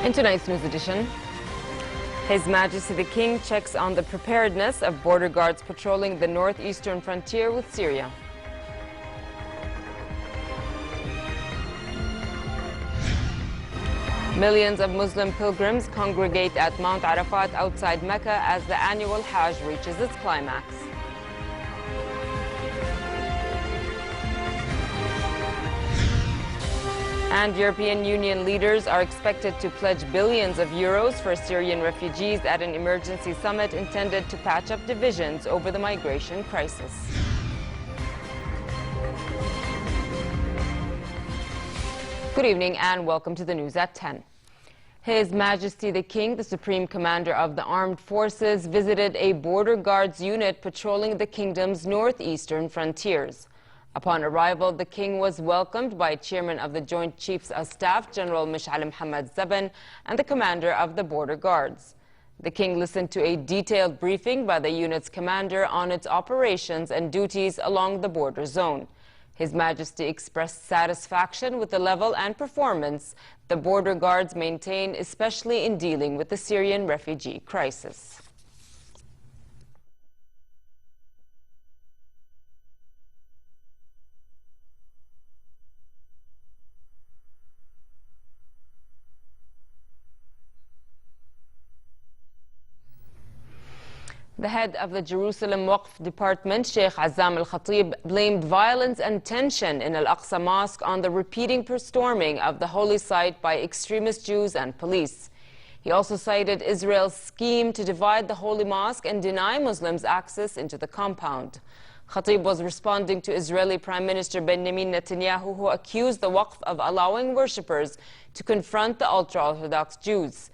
In tonight's news edition, His Majesty the King checks on the preparedness of border guards patrolling the northeastern frontier with Syria. Millions of Muslim pilgrims congregate at Mount Arafat outside Mecca as the annual Hajj reaches its climax. And European Union leaders are expected to pledge billions of euros for Syrian refugees at an emergency summit intended to patch up divisions over the migration crisis. Good evening and welcome to the news at 10. His Majesty the King, the Supreme Commander of the Armed Forces, visited a border guards unit patrolling the kingdom's northeastern frontiers. Upon arrival, the King was welcomed by Chairman of the Joint Chiefs of Staff, General Mish'al Mohammed Zeben, and the Commander of the Border Guards. The King listened to a detailed briefing by the unit's commander on its operations and duties along the border zone. His Majesty expressed satisfaction with the level and performance the border guards maintain, especially in dealing with the Syrian refugee crisis. The head of the Jerusalem Waqf Department, Sheikh Azzam al-Khatib, blamed violence and tension in Al-Aqsa Mosque on the repeating storming of the holy site by extremist Jews and police. He also cited Israel's scheme to divide the holy mosque and deny Muslims access into the compound. Khatib was responding to Israeli Prime Minister Benjamin Netanyahu, who accused the Waqf of allowing worshippers to confront the ultra-Orthodox Jews.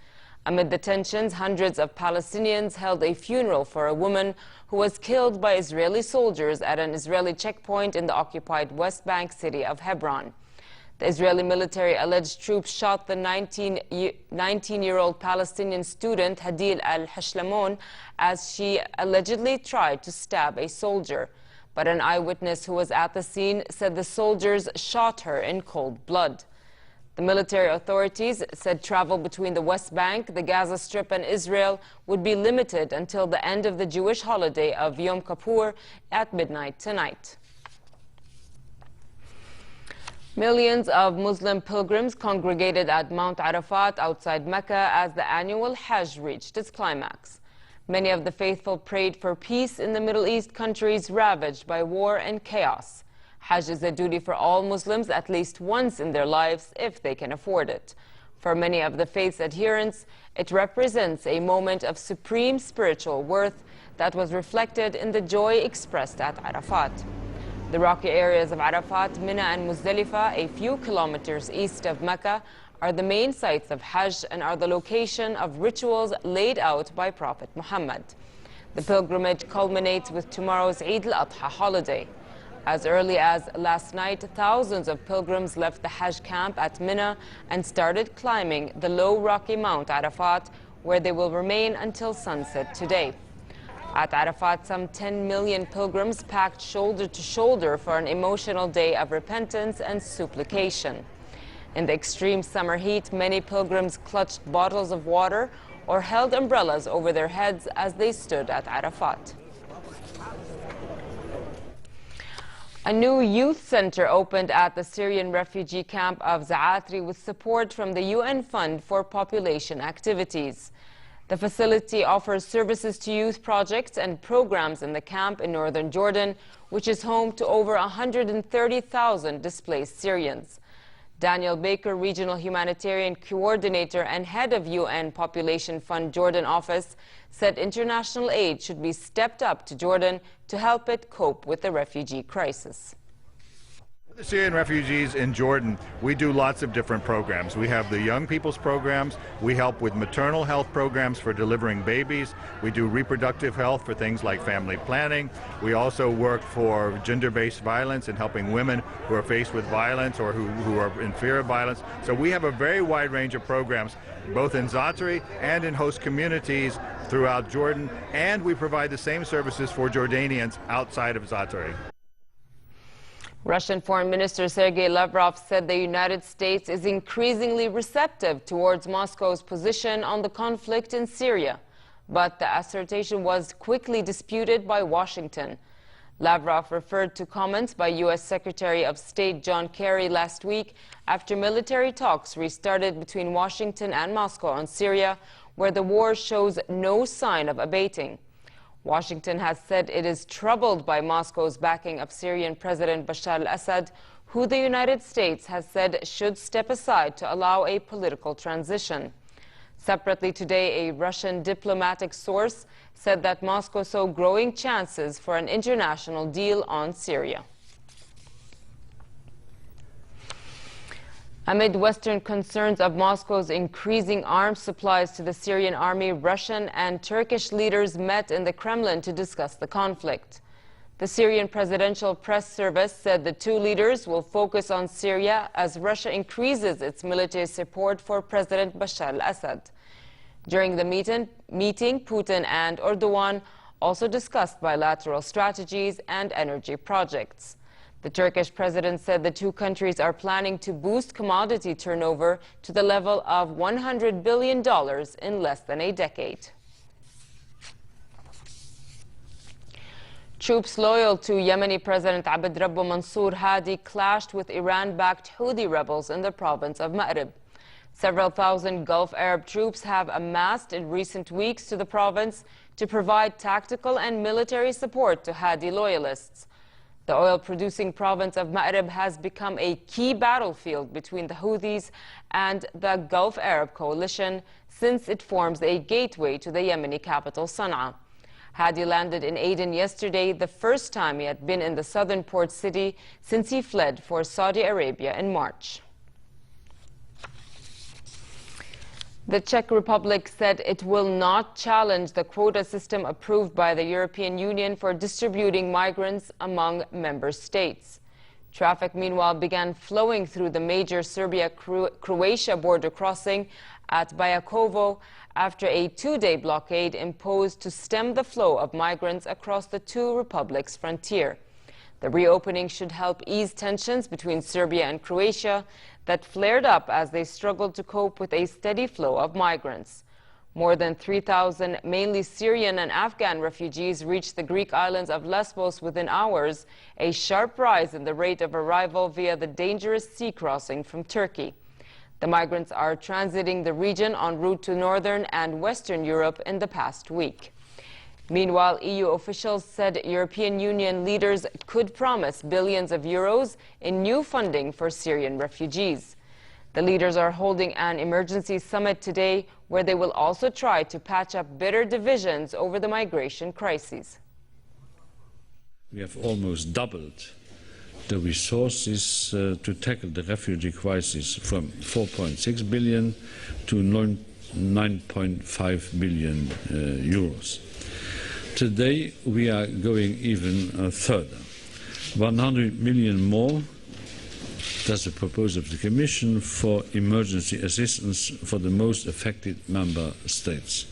Amid the tensions, hundreds of Palestinians held a funeral for a woman who was killed by Israeli soldiers at an Israeli checkpoint in the occupied West Bank city of Hebron. The Israeli military alleged troops shot the 19-year-old Palestinian student Hadil al-Hashlamon as she allegedly tried to stab a soldier. But an eyewitness who was at the scene said the soldiers shot her in cold blood. The military authorities said travel between the West Bank, the Gaza Strip and Israel would be limited until the end of the Jewish holiday of Yom Kippur at midnight tonight. Millions of Muslim pilgrims congregated at Mount Arafat outside Mecca as the annual Hajj reached its climax. Many of the faithful prayed for peace in the Middle East countries ravaged by war and chaos. Hajj is a duty for all Muslims at least once in their lives if they can afford it. For many of the faith's adherents, it represents a moment of supreme spiritual worth that was reflected in the joy expressed at Arafat. The rocky areas of Arafat, Mina and Muzdalifah, a few kilometers east of Mecca, are the main sites of Hajj and are the location of rituals laid out by Prophet Muhammad. The pilgrimage culminates with tomorrow's Eid al-Adha holiday. As early as last night, thousands of pilgrims left the Hajj camp at Mina and started climbing the low rocky Mount Arafat, where they will remain until sunset today. At Arafat, some 10 million pilgrims packed shoulder to shoulder for an emotional day of repentance and supplication. In the extreme summer heat, many pilgrims clutched bottles of water or held umbrellas over their heads as they stood at Arafat. A new youth center opened at the Syrian refugee camp of Zaatri with support from the UN Fund for Population Activities. The facility offers services to youth projects and programs in the camp in northern Jordan, which is home to over 130,000 displaced Syrians. Daniel Baker, Regional Humanitarian Coordinator and Head of UN Population Fund Jordan Office, said international aid should be stepped up to Jordan to help it cope with the refugee crisis. The Syrian refugees in Jordan, we do lots of different programs. We have the young people's programs. We help with maternal health programs for delivering babies. We do reproductive health for things like family planning. We also work for gender-based violence and helping women who are faced with violence or who are in fear of violence. So we have a very wide range of programs, both in Zaatari and in host communities throughout Jordan, and we provide the same services for Jordanians outside of Zaatari. Russian Foreign Minister Sergei Lavrov said the United States is increasingly receptive towards Moscow's position on the conflict in Syria, but the assertion was quickly disputed by Washington. Lavrov referred to comments by U.S. Secretary of State John Kerry last week after military talks restarted between Washington and Moscow on Syria, where the war shows no sign of abating. Washington has said it is troubled by Moscow's backing of Syrian President Bashar al-Assad, who the United States has said should step aside to allow a political transition. Separately today, a Russian diplomatic source said that Moscow saw growing chances for an international deal on Syria. Amid Western concerns of Moscow's increasing arms supplies to the Syrian army, Russian and Turkish leaders met in the Kremlin to discuss the conflict. The Syrian Presidential Press Service said the two leaders will focus on Syria as Russia increases its military support for President Bashar al-Assad. During the meeting, Putin and Erdogan also discussed bilateral strategies and energy projects. The Turkish president said the two countries are planning to boost commodity turnover to the level of $100 billion in less than a decade. Troops loyal to Yemeni President Abd Rabbu Mansour Hadi clashed with Iran-backed Houthi rebels in the province of Ma'rib. Several thousand Gulf Arab troops have amassed in recent weeks to the province to provide tactical and military support to Hadi loyalists. The oil-producing province of Ma'rib has become a key battlefield between the Houthis and the Gulf Arab coalition since it forms a gateway to the Yemeni capital Sana'a. Hadi landed in Aden yesterday, the first time he had been in the southern port city since he fled for Saudi Arabia in March. The Czech Republic said it will not challenge the quota system approved by the European Union for distributing migrants among member states. Traffic, meanwhile, began flowing through the major Serbia-Croatia border crossing at Bajakovo after a two-day blockade imposed to stem the flow of migrants across the two republics' frontier. The reopening should help ease tensions between Serbia and Croatia that flared up as they struggled to cope with a steady flow of migrants. More than 3,000 mainly Syrian and Afghan refugees reached the Greek islands of Lesbos within hours, a sharp rise in the rate of arrival via the dangerous sea crossing from Turkey. The migrants are transiting the region en route to northern and western Europe in the past week. Meanwhile, EU officials said European Union leaders could promise billions of euros in new funding for Syrian refugees. The leaders are holding an emergency summit today where they will also try to patch up bitter divisions over the migration crises. We have almost doubled the resources to tackle the refugee crisis from 4.6 billion to 9.5 billion euros. Today we are going even further. 100 million more, that's the proposal of the Commission, for emergency assistance for the most affected member states.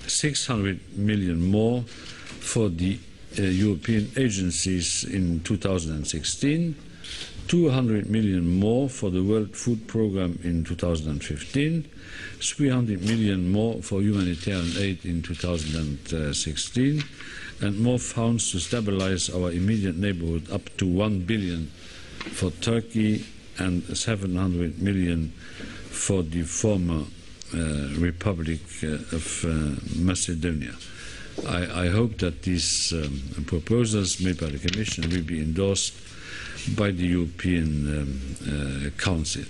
600 million more for the European agencies in 2016, 200 million more for the World Food Programme in 2015, 300 million more for humanitarian aid in 2016, and more funds to stabilize our immediate neighborhood, up to 1 billion for Turkey and 700 million for the former Republic of Macedonia. I hope that these proposals made by the Commission will be endorsed by the European Council.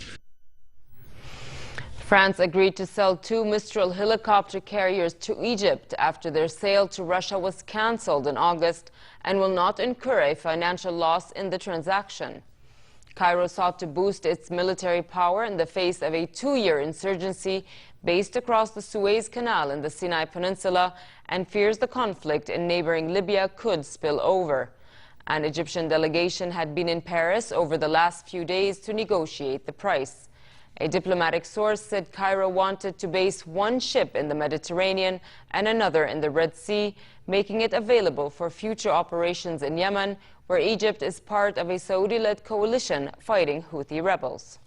France agreed to sell 2 Mistral helicopter carriers to Egypt after their sale to Russia was cancelled in August and will not incur a financial loss in the transaction. Cairo sought to boost its military power in the face of a 2-year insurgency based across the Suez Canal in the Sinai Peninsula and fears the conflict in neighboring Libya could spill over. An Egyptian delegation had been in Paris over the last few days to negotiate the price. A diplomatic source said Cairo wanted to base one ship in the Mediterranean and another in the Red Sea, making it available for future operations in Yemen, where Egypt is part of a Saudi-led coalition fighting Houthi rebels.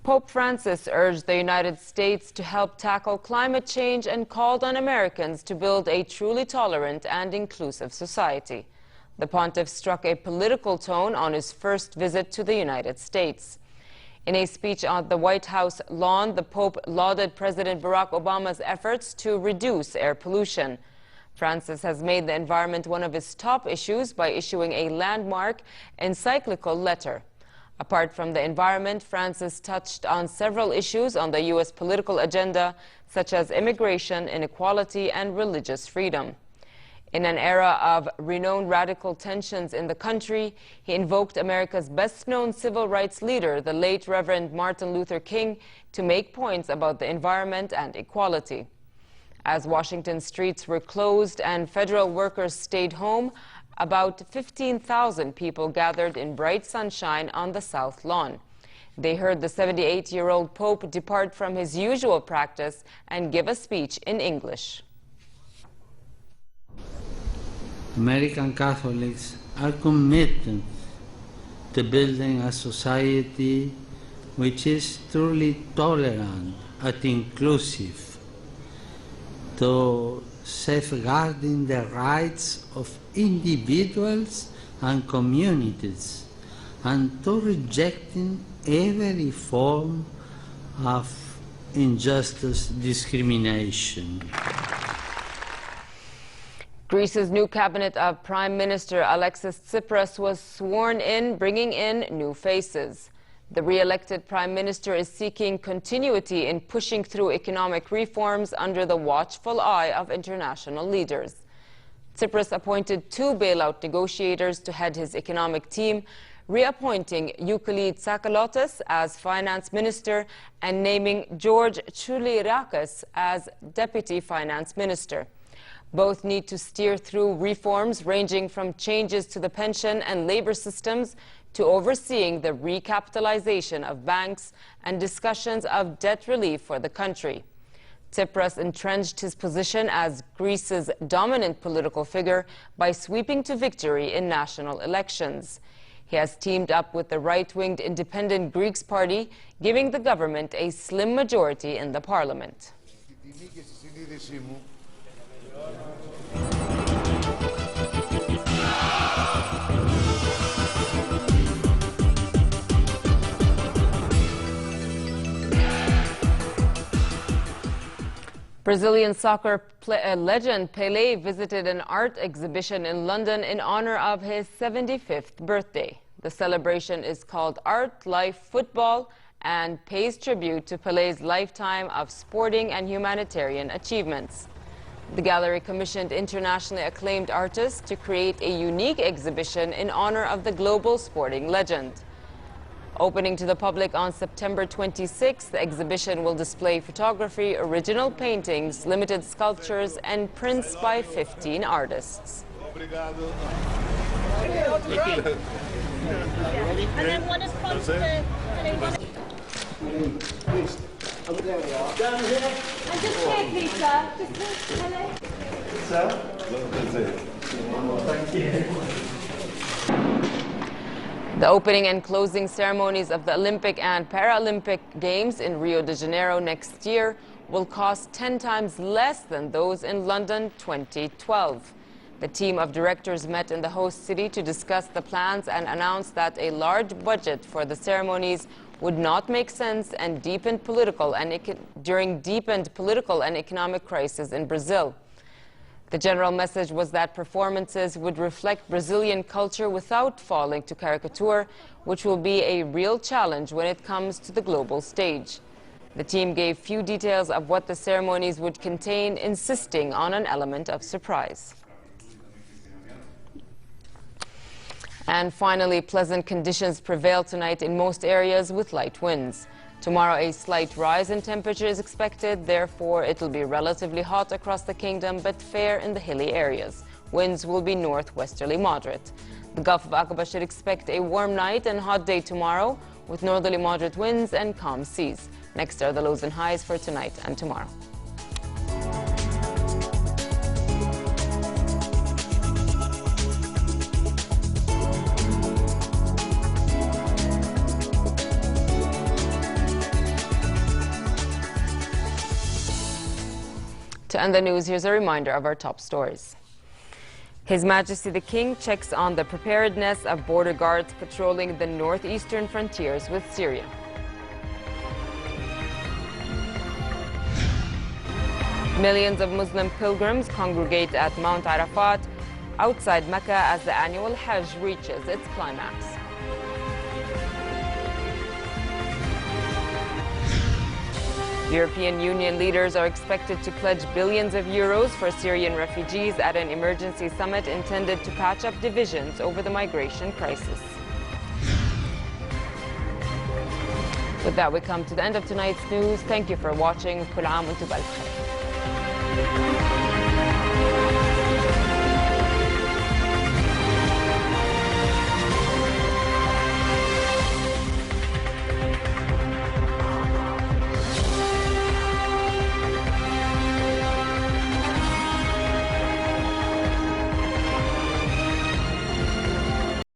Pope Francis urged the United States to help tackle climate change and called on Americans to build a truly tolerant and inclusive society. The pontiff struck a political tone on his first visit to the United States. In a speech on the White House lawn, the Pope lauded President Barack Obama's efforts to reduce air pollution. Francis has made the environment one of his top issues by issuing a landmark encyclical letter. Apart from the environment, Francis touched on several issues on the U.S. political agenda, such as immigration, inequality, and religious freedom. In an era of renowned radical tensions in the country, he invoked America's best-known civil rights leader, the late Reverend Martin Luther King, to make points about the environment and equality. As Washington streets were closed and federal workers stayed home, about 15,000 people gathered in bright sunshine on the South Lawn. They heard the 78-year-old Pope depart from his usual practice and give a speech in English. American Catholics are committed to building a society which is truly tolerant and inclusive, to safeguarding the rights of individuals and communities, and to rejecting every form of injustice, discrimination. Greece's new cabinet of Prime Minister Alexis Tsipras was sworn in, bringing in new faces. The re-elected Prime Minister is seeking continuity in pushing through economic reforms under the watchful eye of international leaders. Tsipras appointed 2 bailout negotiators to head his economic team, reappointing Euclid Tsakalotos as finance minister and naming George Choulirakis as deputy finance minister. Both need to steer through reforms ranging from changes to the pension and labor systems to overseeing the recapitalization of banks and discussions of debt relief for the country. Tsipras entrenched his position as Greece's dominant political figure by sweeping to victory in national elections. He has teamed up with the right-winged Independent Greeks Party, giving the government a slim majority in the parliament. Brazilian soccer legend Pelé visited an art exhibition in London in honor of his 75th birthday. The celebration is called Art, Life, Football and pays tribute to Pelé's lifetime of sporting and humanitarian achievements. The gallery commissioned internationally acclaimed artists to create a unique exhibition in honor of the global sporting legend. Opening to the public on September 26th, the exhibition will display photography, original paintings, limited sculptures, and prints by 15 artists. And then one is from the... And just here, please, sir. Just here. Hello. Sir? That's it. Thank you. The opening and closing ceremonies of the Olympic and Paralympic Games in Rio de Janeiro next year will cost 10 times less than those in London 2012. The team of directors met in the host city to discuss the plans and announced that a large budget for the ceremonies would not make sense and during deepened political and economic crisis in Brazil. The general message was that performances would reflect Brazilian culture without falling to caricature, which will be a real challenge when it comes to the global stage. The team gave few details of what the ceremonies would contain, insisting on an element of surprise. And finally, pleasant conditions prevail tonight in most areas with light winds. Tomorrow, a slight rise in temperature is expected. Therefore, it will be relatively hot across the kingdom, but fair in the hilly areas. Winds will be northwesterly moderate. The Gulf of Aqaba should expect a warm night and hot day tomorrow, with northerly moderate winds and calm seas. Next are the lows and highs for tonight and tomorrow. To end the news, here's a reminder of our top stories. His Majesty the King checks on the preparedness of border guards patrolling the northeastern frontiers with Syria. Millions of Muslim pilgrims congregate at Mount Arafat outside Mecca as the annual Hajj reaches its climax. European Union leaders are expected to pledge billions of euros for Syrian refugees at an emergency summit intended to patch up divisions over the migration crisis. With that, we come to the end of tonight's news. Thank you for watching. كل عام وانتم بألف خير.